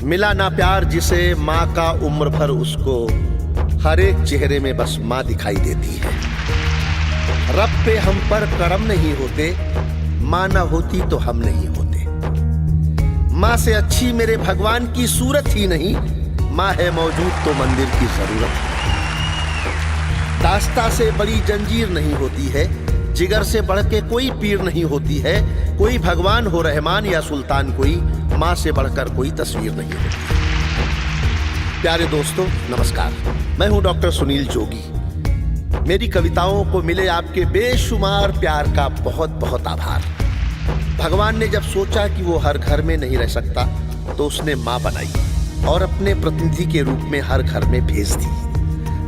मिला ना प्यार जिसे माँ का उम्र भर उसको हर एक चेहरे में बस माँ दिखाई देती है। रब पे हम पर करम नहीं होते, माँ ना होती तो हम नहीं होते। माँ से अच्छी मेरे भगवान की सूरत ही नहीं, माँ है मौजूद तो मंदिर की जरूरत है। दास्ता से बड़ी जंजीर नहीं होती है, जिगर से बढ़ के कोई पीर नहीं होती है। कोई भगवान हो रहमान या सुल्तान, कोई माँ से बढ़कर कोई तस्वीर नहीं होती। प्यारे दोस्तों नमस्कार, मैं हूं डॉक्टर सुनील जोगी। मेरी कविताओं को मिले आपके बेशुमार प्यार का बहुत बहुत आभार। भगवान ने जब सोचा कि वो हर घर में नहीं रह सकता तो उसने माँ बनाई और अपने प्रतिनिधि के रूप में हर घर में भेज दी।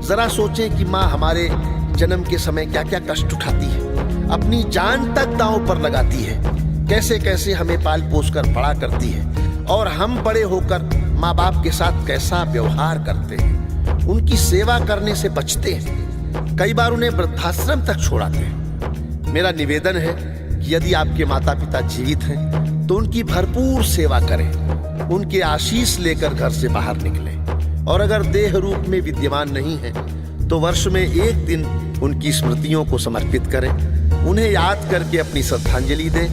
जरा सोचें कि माँ हमारे जन्म के समय क्या क्या कष्ट उठाती है, अपनी जान तक दांव पर लगाती है, कैसे कैसे हमें पाल पोस कर बड़ा करती है और हम बड़े होकर माँ बाप के साथ कैसा व्यवहार करते हैं, उनकी सेवा करने से बचते हैं, कई बार उन्हें वृद्धाश्रम तक छोड़ाते हैं। मेरा निवेदन है कि यदि आपके माता पिता जीवित हैं तो उनकी भरपूर सेवा करें, उनके आशीष लेकर घर से बाहर निकलें और अगर देह रूप में विद्यमान नहीं है तो वर्ष में एक दिन उनकी स्मृतियों को समर्पित करें, उन्हें याद करके अपनी श्रद्धांजलि दें।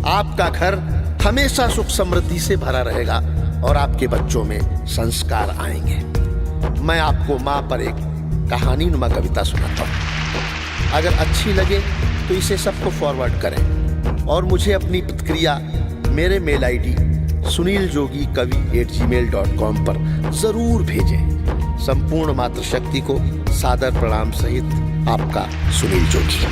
आपका घर हमेशा सुख समृद्धि से भरा रहेगा और आपके बच्चों में संस्कार आएंगे। मैं आपको माँ पर एक कहानी नुमा कविता सुनाता हूँ। अगर अच्छी लगे तो इसे सबको फॉरवर्ड करें और मुझे अपनी प्रतिक्रिया मेरे मेल ID suniljogi@gmail.com पर जरूर भेजें। संपूर्ण मातृशक्ति को सादर प्रणाम सहित आपका सुनील जोगी।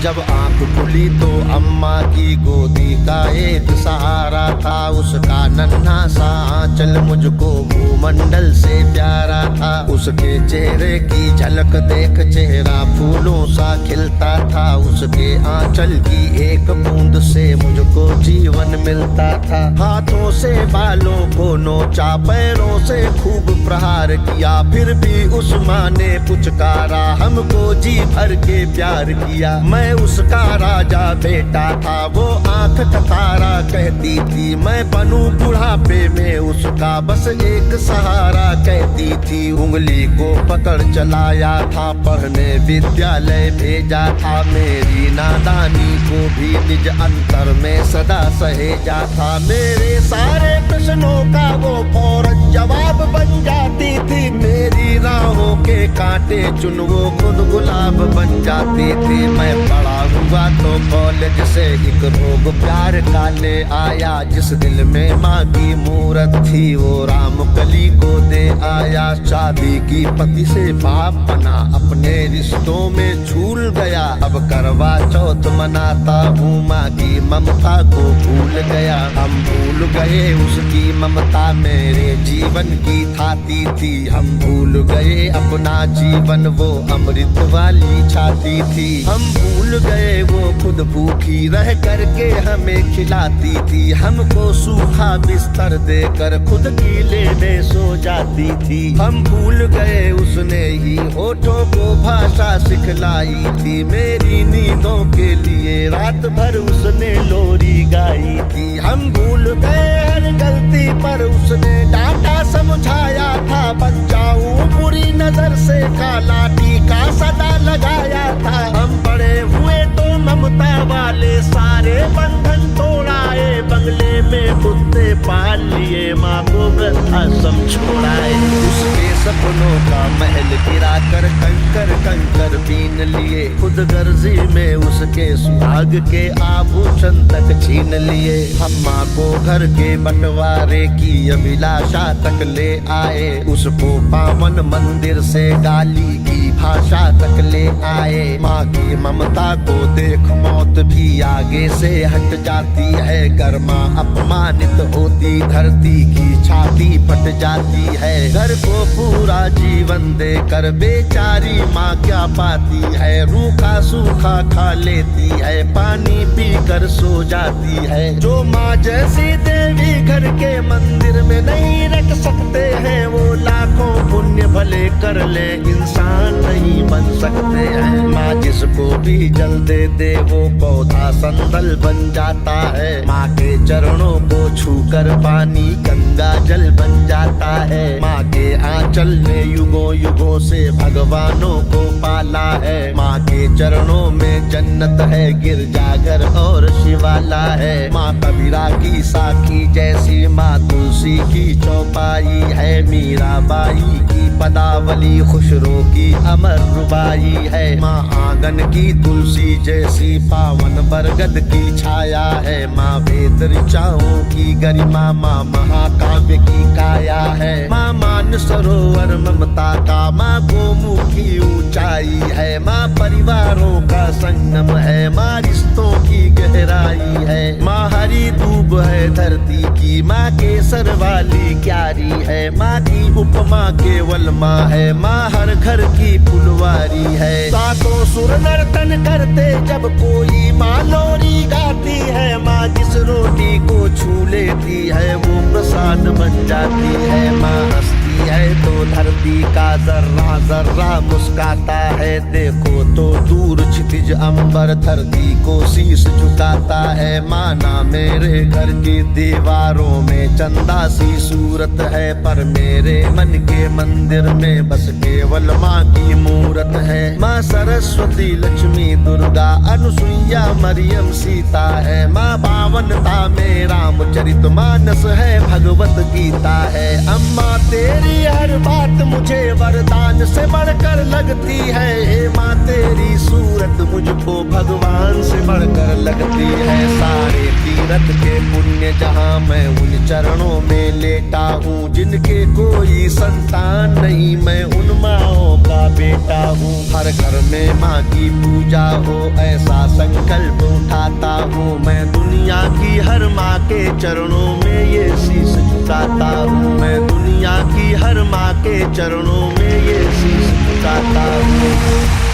जब आंख खुली तो अम्मा की गोदी का एक सहारा था, उसका नन्हा सा आंचल मुझको भूमंडल से प्यारा था। उसके चेहरे की झलक देख चेहरा फूलों सा खिलता था, उसके आंचल की एक बूंद से मुझको जीवन मिलता था। हाथों से बालों को नोचा, पैरों से खूब प्रहार किया, फिर भी उस माँ ने पुचकारा, हमको जी भर के प्यार किया। मैं उसका राजा बेटा था, वो आंख टकारा कहती थी, मैं बनूं बुढ़ापे में उसका बस एक सहारा कहती थी। उंगली को पकड़ चलाया था, पढ़ने विद्यालय भेजा था, मेरी नादानी को भी निज अंतर में सदा सहेजा था। मेरे सारे प्रश्नों का वो फौरन जवाब बन जाती थी, मेरी राहों के कांटे चुन वो खुद गुलाब बन जाती थी। मैं बड़ा हुआ तो कॉलेज से एक रोग प्यार का ले आया, जिस दिल में माँ की मूरत थी वो राम कली को दे आया। शादी की पति से बाप बना, अपने रिश्तों में झूल गया, अब करवा चौथ मनाता हूँ, माँ की ममता को भूल गया। हम भूल गए उसकी ममता मेरे जीवन की थाती थी, हम भूल गए अपना जीवन वो अमृत वाली छाती थी। हम भूल गए वो खुद भूखी रह करके हमें खिलाती थी, हमको सूखा बिस्तर देकर खुद गीले में सो जाती थी। हम भूल गए उसने ही होठों को भाषा सिखलाई थी, मेरी नींदों के लिए रात भर उसने लोरी गाई थी। हम भूल गए हर गलती पर उसने डांटा समझाया था, बचाऊं बुरी नजर से काला टीका सदा लगाया था। हम बड़े हुए तो ममता वाले सारे बंधन तोड़ाए, बंगले में कुत्ते पाल लिए, माँ को वृद्धाश्रम छोड़ाए। उसके सपनों का महल गिरा कर कंकर कंकर बीन लिए, खुद गर्जी में उसके सुहाग के आभूषण तक छीन लिए। हम माँ को घर के बंटवारे की अभिलाषा तक ले आए, उसको पावन मंदिर से गाली की भाषा तक ले आए। माँ की ममता को देख मौत भी आगे से हट जाती है, गर्मा अपमानित होती धरती की छाती फट जाती है। घर को पूरा जीवन देकर बेचारी माँ क्या पाती है, रूखा सूखा खा लेती है, पानी पी कर सो जाती है। जो माँ जैसी देवी घर के मंदिर में नहीं रख सकते हैं, वो लाखों पुण्य भले कर ले इंसान नहीं बन सकते हैं। माँ जिसको भी जल दे दे वो पौधा संदल बन जाता है। माँ के चरणों को छूकर पानी गंगा जल बन जाता है। माँ के आंचल ने युगों युगों से भगवानों को पाला है। माँ के चरणों में जन्नत है, गिरजाघर और शिवाला है। माँ कबीरा की साखी जैसी, माँ तुलसी की चौपाई है। मीराबाई की पदावली खुशरो की अमर रुबाई है। माँ आंगन की तुलसी जैसी, पावन बरगद की छाया है। माँ वेद ऋचाओं की गरिमा, माँ महाकाव्य की काया है। माँ मान सरोवर ममता का, माँ गोमुखी ऊंचाई है। माँ परिवारों का संगम है, माँ रिश्तों की गहराई है। माँ हरी दूब है धरती की, माँ केसर वाली क्यारी है। माँ की उपमा केवल माँ है, माँ हर घर की फुलवारी है। सातों सुर नर्तन करते जब कोई माँ लोरी गाती है। माँ जिस रोटी को छू लेती है वो प्रसाद बन जाती है। माँ हंसती है तो धरती का जर्रा जर्रा मुस्काता है। देखो तो दूर क्षितिज अंबर धरती को शीश झुकाता है। माना मेरे घर की दीवारों में चंदा सी सूरत है, पर मेरे मन के मंदिर में बस केवल माँ की मूरत है। माँ सरस्वती लक्ष्मी दुर्गा अनुसुईया मरियम सीता है। माँ पावनता में रामचरित मानस है, भगवत गीता है। अम्मा तेरी हर बात मुझे वरदान से बढ़कर लगती है। हे माँ तेरी सूरत मुझको भगवान से बढ़कर लगती है। सारे तीरथ के पुण्य जहाँ मैं उन चरणों में लेटा हूँ। जिनके कोई संतान नहीं मैं उन माँओं का बेटा हूँ। हर घर में माँ की पूजा हो ऐसा संकल्प उठाता हूँ। मैं दुनिया की हर माँ के चरणों में ये शीश झुकाता हूँ। मैं दुनिया की हर माँ के चरणों में ये शीश झुकाता हूँ।